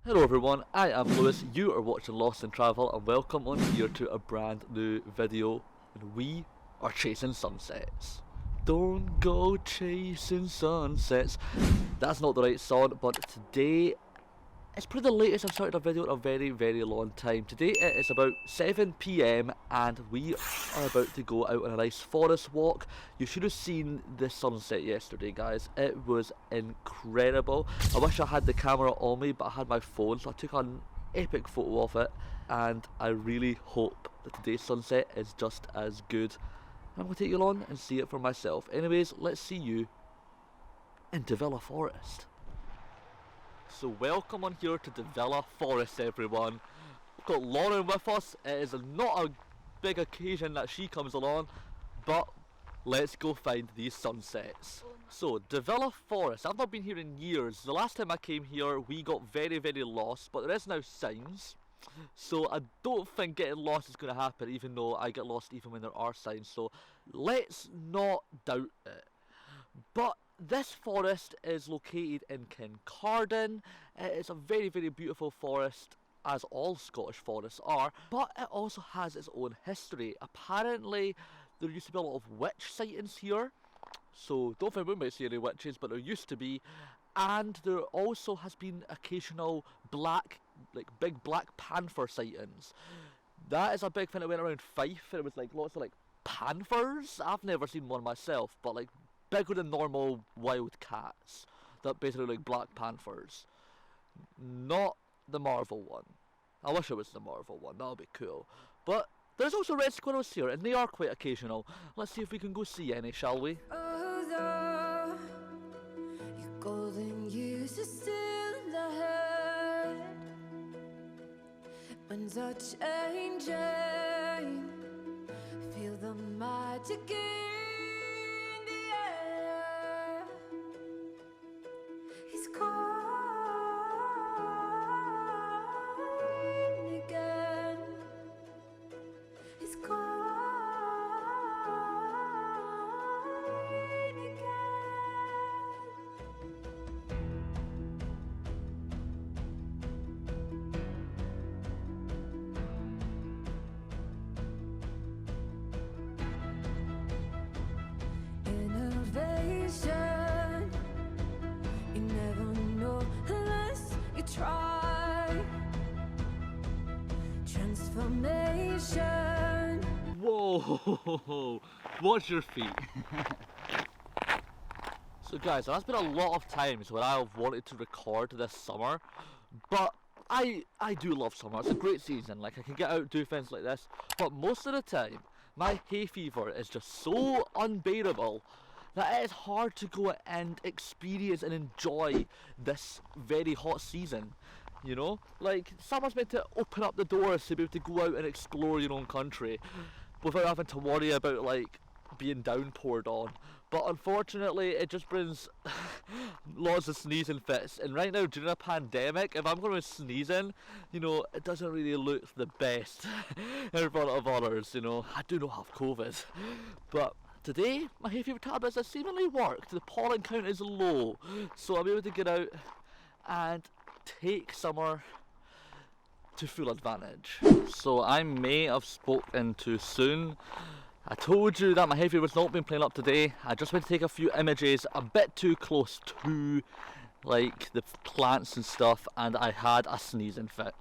Hello everyone, I am Lewis, you are watching Lost in Travel, and welcome on here to a brand new video, and we are chasing sunsets. Don't go chasing sunsets. That's not the right song, but today it's probably the latest I've started a video in a very long time. Today it is about 7 PM and we are about to go out on a nice forest walk. You should have seen the sunset yesterday, guys. It was incredible. I wish I had the camera on me, but I had my phone, so I took an epic photo of it, and I really hope that today's sunset is just as good. I'm going to take you along and see it for myself. Anyways, let's see you in Devilla Forest. So welcome on here to Devilla Forest, everyone. We've got Lauren with us. It is not a big occasion that she comes along, but let's go find these sunsets. So Devilla Forest, I've not been here in years. The last time I came here we got very lost, but there is now signs. So I don't think getting lost is going to happen, even though I get lost even when there are signs. So let's not doubt it. But this forest is located in Kincardine. It is a very beautiful forest, as all Scottish forests are, but it also has its own history. Apparently there used to be a lot of witch sightings here, so don't think we might see any witches, but there used to be. And there also has been occasional big black panther sightings. That is a big thing that went around Fife, and it was like lots of panthers. I've never seen one myself, but bigger than normal wild cats that basically look like black panthers. Not the Marvel one. I wish it was the Marvel one, that would be cool. But there's also red squirrels here, and they are quite occasional. Let's see if we can go see any, shall we? Although your golden years are still in the head, winds are changing, feel the magic in the air. He's calling again. He's calling again. Innovation, you never know unless you try. Transformation. Whoa! Watch your feet. So guys, there's been a lot of times when I've wanted to record this summer, but I do love summer. It's a great season. I can get out, do things like this, but most of the time my hay fever is just so unbearable that it is hard to go and experience and enjoy this very hot season. You know, summer's meant to open up the doors to be able to go out and explore your own country without having to worry about being downpoured on. But unfortunately it just brings lots of sneezing fits, and right now during a pandemic, if I'm going to be sneezing, it doesn't really look the best in front of others. I do not have COVID, but today my hay fever tablets have seemingly worked. The pollen count is low, so I'll be able to get out and take summer to full advantage. So I may have spoken too soon. I told you that my hay fever was not been playing up today. I just went to take a few images a bit too close to the plants and stuff, and I had a sneezing fit.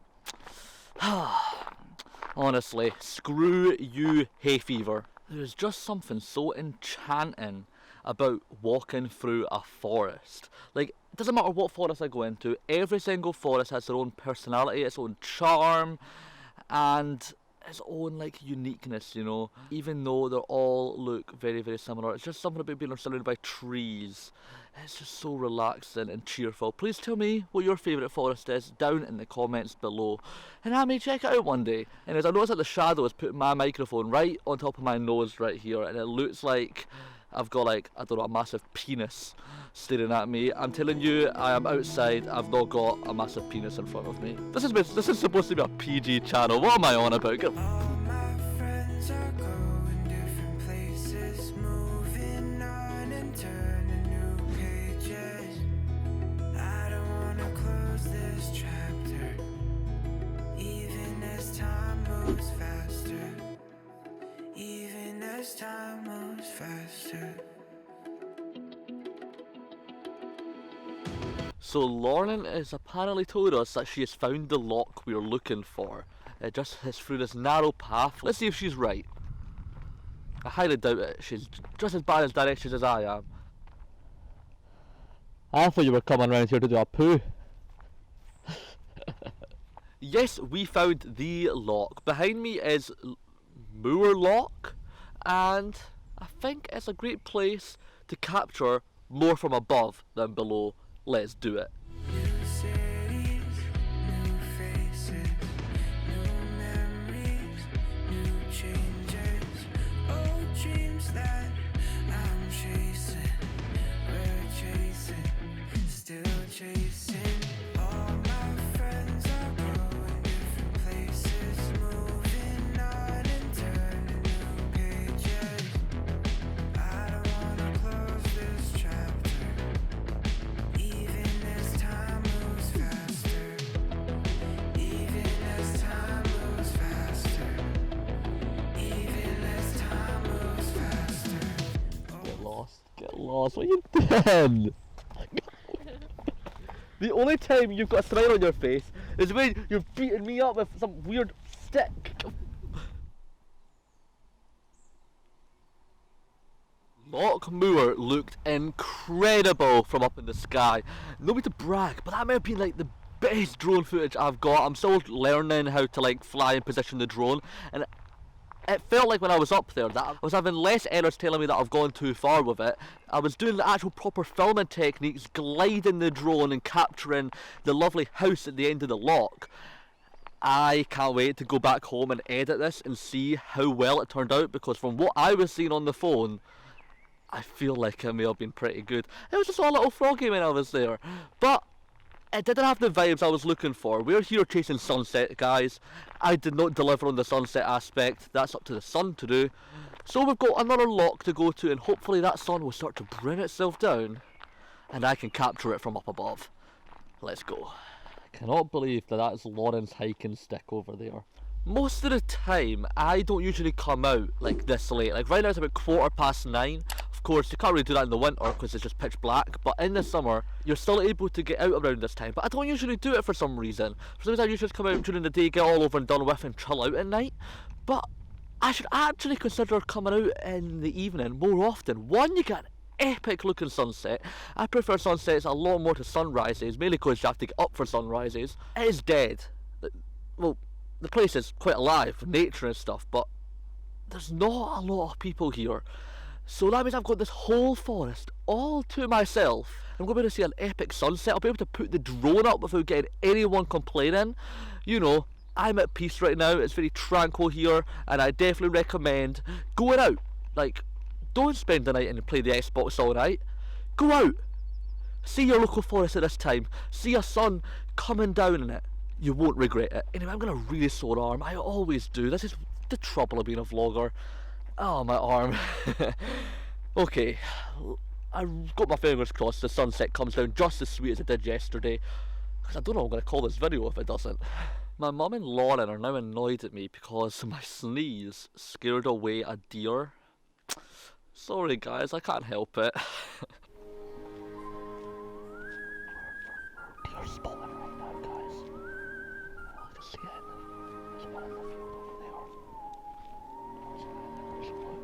Honestly, screw you, hay fever. There's just something so enchanting about walking through a forest. It doesn't matter what forest I go into, every single forest has their own personality, its own charm, and its own uniqueness, even though they all look very similar. It's just something about being surrounded by trees. It's just so relaxing and cheerful. Please tell me what your favourite forest is down in the comments below, and I may check it out one day. And as I noticed that the shadow is putting my microphone right on top of my nose right here, and it looks like I've got I don't know, a massive penis staring at me. I'm telling you, I am outside. I've not got a massive penis in front of me. This is supposed to be a PG channel. What am I on about? All my friends are going different places, moving on and turning new pages. I don't wanna close this chapter. as time moves faster. So Lauren has apparently told us that she has found the lock we are looking for. It just is through this narrow path. Let's see if she's right. I highly doubt it. She's just as bad at directions as I am. I thought you were coming around here to do a poo. Yes, we found the lock. Behind me is Moor Lock, and I think it's a great place to capture more from above than below. Let's do it. New cities, new faces, new memories, new changes. Old dreams that I'm chasing, we're chasing, still chasing. All my friends are going different places, moving on and turning new pages. I don't wanna close this chapter. Even as time moves faster, even as time moves faster, even as time moves faster. Get lost. Get lost. What are you doing? The only time you've got a smile on your face is when you're beating me up with some weird stick. Loch Moor looked incredible from up in the sky. Nobody to brag, but that might have been like the best drone footage I've got. I'm still learning how to like fly and position the drone, and it felt like when I was up there that I was having less errors telling me that I've gone too far with it. I was doing the actual proper filming techniques, gliding the drone and capturing the lovely house at the end of the loch. I can't wait to go back home and edit this and see how well it turned out, because from what I was seeing on the phone, I feel like it may have been pretty good. It was just a little froggy when I was there, but it didn't have the vibes I was looking for. We're here chasing sunset, guys. I did not deliver on the sunset aspect. That's up to the sun to do. So we've got another lock to go to, and hopefully that sun will start to bring itself down and I can capture it from up above. Let's go. I cannot believe that that's Lauren's hiking stick over there. Most of the time, I don't usually come out like this late. Like right now it's about 9:15. Of course, you can't really do that in the winter because it's just pitch black, but in the summer, you're still able to get out around this time. But I don't usually do it for some reason. For some reason, I usually just come out during the day, get all over and done with, and chill out at night. But I should actually consider coming out in the evening more often. One, you get an epic looking sunset. I prefer sunsets a lot more to sunrises, mainly because you have to get up for sunrises. It is dead. Well, the place is quite alive with nature and stuff, but there's not a lot of people here. So that means I've got this whole forest all to myself. I'm going to be able to see an epic sunset. I'll be able to put the drone up without getting anyone complaining. You know, I'm at peace right now. It's very tranquil here, and I definitely recommend going out. Like, don't spend the night and play the Xbox all night. Go out. See your local forest at this time. See a sun coming down in it. You won't regret it. Anyway, I'm going to really sore arm. I always do. This is the trouble of being a vlogger. Oh, my arm. Okay, I've got my fingers crossed the sunset comes down just as sweet as it did yesterday, because I don't know what I'm going to call this video if it doesn't. My mum and Lauren are now annoyed at me because my sneeze scared away a deer. Sorry guys, I can't help it. Deer spotting right now, guys. I can see it. There's one in the field over there. There's look.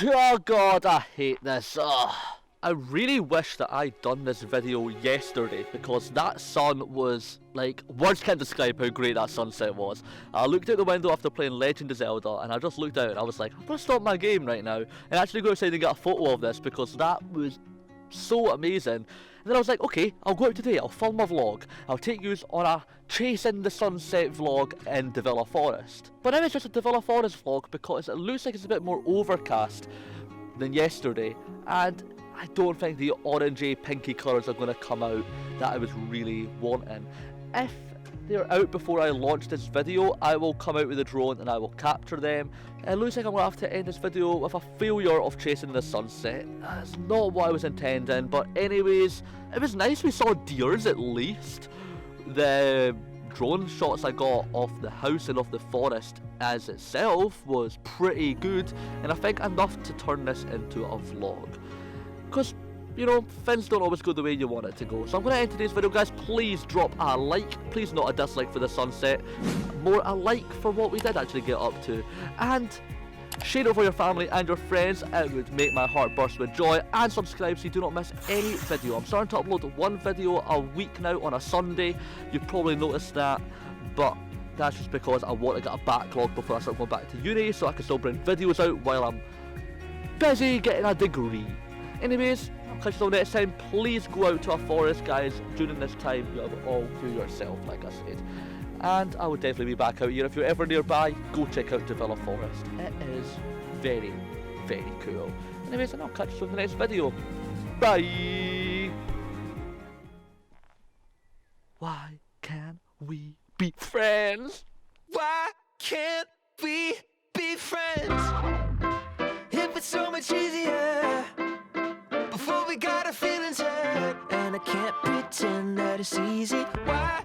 Oh god, I hate this. Ugh. I really wish that I'd done this video yesterday, because that sun was, like, words can't describe how great that sunset was. I looked out the window after playing Legend of Zelda, and I just looked out and I was like, I'm gonna stop my game right now and actually go outside and get a photo of this, because that was so amazing. And then I was like, okay, I'll go out today, I'll film a vlog, I'll take you on a chasing the sunset vlog in Devilla Forest. But now it's just a Devilla Forest vlog because it looks like it's a bit more overcast than yesterday, and I don't think the orangey pinky colours are going to come out that I was really wanting. If they're out before I launch this video, I will come out with a drone and I will capture them. It looks like I'm going to have to end this video with a failure of chasing the sunset. That's not what I was intending, but anyways, it was nice we saw deers at least. The drone shots I got of the house and of the forest as itself was pretty good, and I think enough to turn this into a vlog. Because, you know, things don't always go the way you want it to go. So I'm going to end today's video, guys. Please drop a like. Please not a dislike for the sunset. More a like for what we did actually get up to. And share it for your family and your friends. It would make my heart burst with joy. And subscribe so you do not miss any video. I'm starting to upload one video a week now on a Sunday. You've probably noticed that. But that's just because I want to get a backlog before I start going back to uni, so I can still bring videos out while I'm busy getting a degree. Anyways, I'll catch you all next time. Please go out to a forest, guys. During this time, you have it all to yourself, like I said. And I would definitely be back out here. If you're ever nearby, go check out Devilla Forest. It is very, very cool. Anyways, and I'll catch you in the next video. Bye! Why can't we be friends? Why can't we be friends? If it's so much easier before we got our feelings hurt, and I can't pretend that it's easy. Why